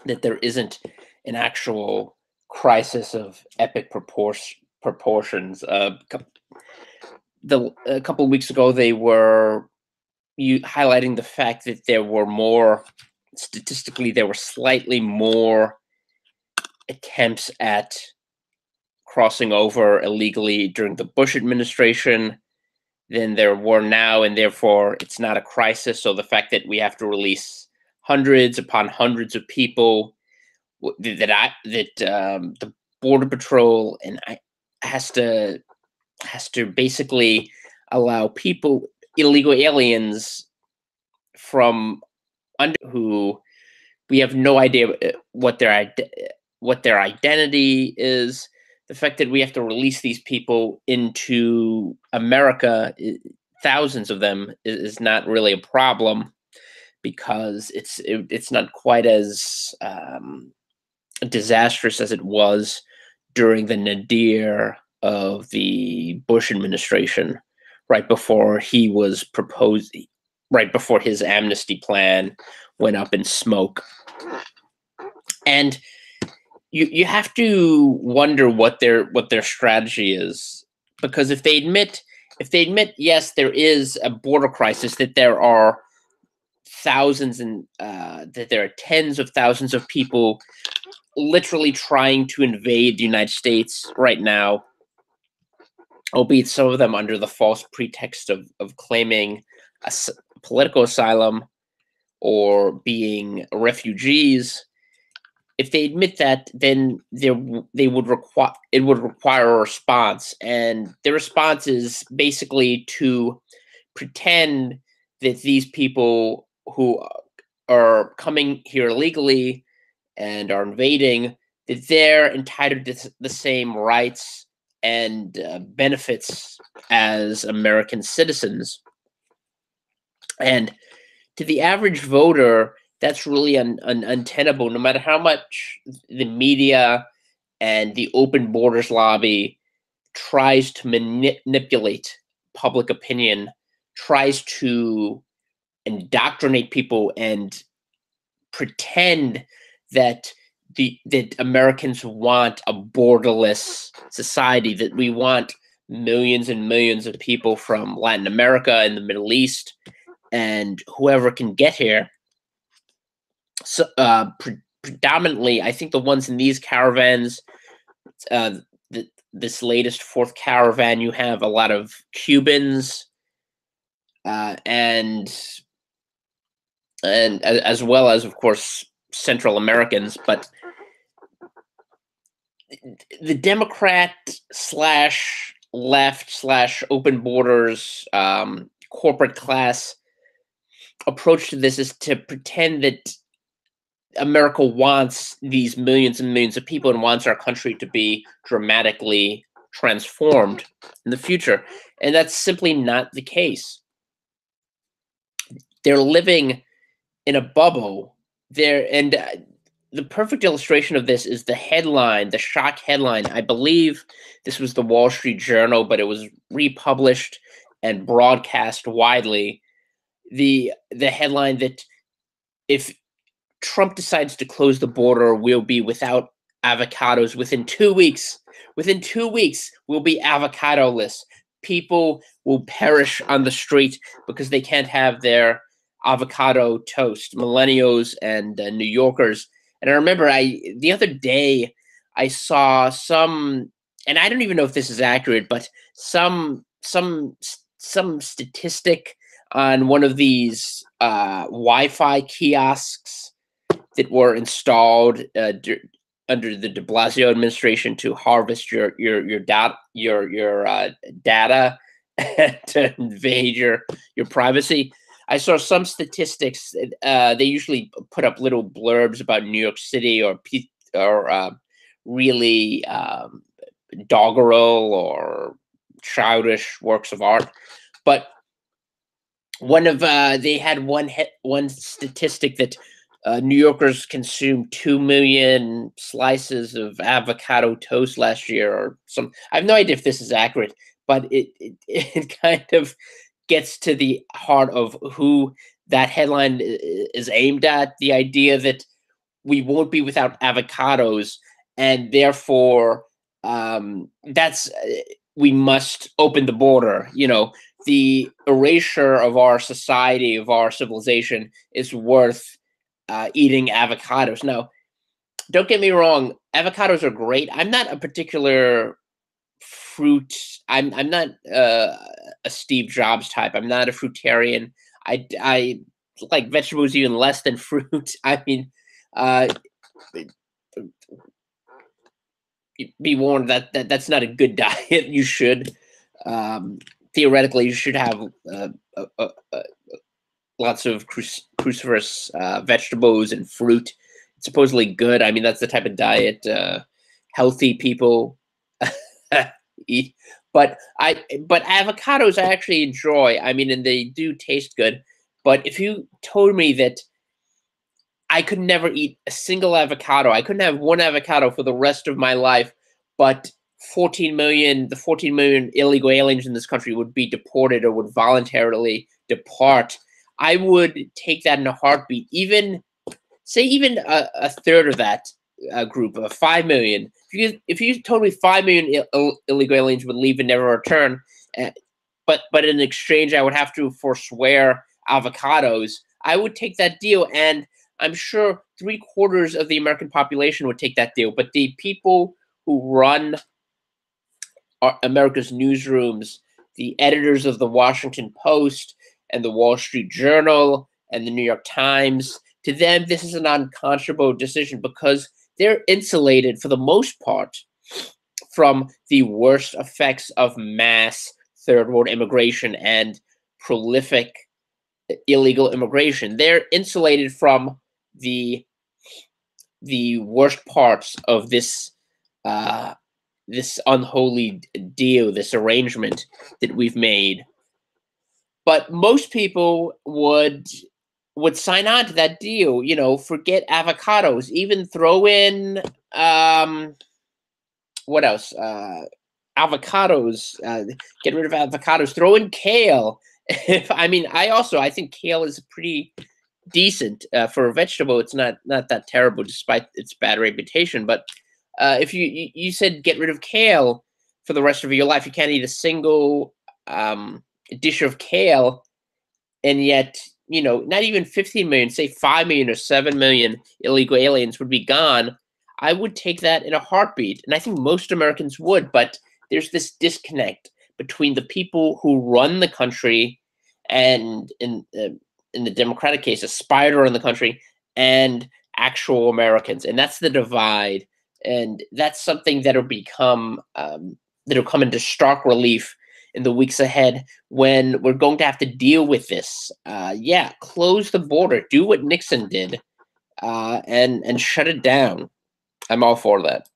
that there isn't an actual crisis of epic proportions. A couple of weeks ago, they were highlighting the fact that there were more, statistically, there were slightly more attempts at crossing over illegally during the Bush administration than there were now, and therefore it's not a crisis. So the fact that we have to release hundreds upon hundreds of people that the Border Patrol has to basically allow people, illegal aliens from under, who we have no idea what their identity is. The fact that we have to release these people into America, thousands of them, is not really a problem, because it's not quite as disastrous as it was during the nadir of the Bush administration, right before he was proposed, right before his amnesty plan went up in smoke. And you have to wonder what their strategy is, because if they admit yes, there is a border crisis, that there are thousands and that there are tens of thousands of people literally trying to invade the United States right now, albeit some of them under the false pretext of claiming political asylum or being refugees. If they admit that, then it would require a response, and the response is basically to pretend that these people who are coming here illegally and are invading, that they're entitled to the same rights and benefits as American citizens. And to the average voter, that's really untenable, no matter how much the media and the open borders lobby tries to manipulate public opinion, tries to indoctrinate people and pretend that that Americans want a borderless society, that we want millions and millions of people from Latin America and the Middle East and whoever can get here. So predominantly, I think the ones in these caravans, this latest fourth caravan, you have a lot of Cubans, and as well as, of course, Central Americans. But the Democrat slash left slash open borders corporate class approach to this is to pretend that America wants these millions and millions of people and wants our country to be dramatically transformed in the future. And that's simply not the case. They're living in a bubble there. And the perfect illustration of this is the headline, the shock headline. I believe this was the Wall Street Journal, but it was republished and broadcast widely. The headline that if Trump decides to close the border, we'll be without avocados within 2 weeks. Within 2 weeks, we'll be avocado-less. People will perish on the street because they can't have their avocado toast. Millennials and New Yorkers. And I remember the other day I saw some, and I don't even know if this is accurate, but some statistic on one of these Wi-Fi kiosks that were installed under the De Blasio administration to harvest your data to invade your privacy. I saw some statistics. They usually put up little blurbs about New York City or really doggerel or childish works of art, but they had one statistic that New Yorkers consumed 2 million slices of avocado toast last year, or some. I have no idea if this is accurate, but it kind of gets to the heart of who that headline is aimed at. The idea that we won't be without avocados, and therefore that's we must open the border. The erasure of our society, of our civilization, is worth eating avocados. Now, don't get me wrong, avocados are great. I'm not a particular fruit. I'm not a Steve Jobs type. I'm not a fruitarian. I like vegetables even less than fruit. I mean, uh, be warned that's not a good diet. You should theoretically you should have lots of cruciferous vegetables and fruit. It's supposedly good. I mean, that's the type of diet healthy people eat. But avocados I actually enjoy. I mean, and they do taste good. But if you told me that I could never eat a single avocado, I couldn't have one avocado for the rest of my life, but 14 million illegal aliens in this country would be deported or would voluntarily depart, I would take that in a heartbeat. Even a third of that group of 5 million. If you told me 5 million illegal aliens would leave and never return, uh, but in exchange I would have to forswear avocados, I would take that deal, and I'm sure 3/4 of the American population would take that deal. But the people who run America's newsrooms, the editors of the Washington Post and the Wall Street Journal and the New York Times, to them, this is an unconscionable decision because they're insulated for the most part from the worst effects of mass third world immigration and prolific illegal immigration. They're insulated from the worst parts of this unholy deal, this arrangement that we've made. But most people would sign on to that deal. Forget avocados, even throw in what else? Avocados. Get rid of avocados. Throw in kale. I think kale is pretty decent for a vegetable. It's not that terrible, despite its bad reputation. But if you said get rid of kale for the rest of your life, you can't eat a single dish of kale, and yet not even 15 million, say 5 million or 7 million illegal aliens would be gone. I would take that in a heartbeat, and I think most Americans would. But there's this disconnect between the people who run the country, and in the Democratic case, aspire to run the country, and actual Americans, and that's the divide. And that's something that'll come into stark relief in the weeks ahead when we're going to have to deal with this. Yeah, close the border, do what Nixon did, and shut it down. I'm all for that.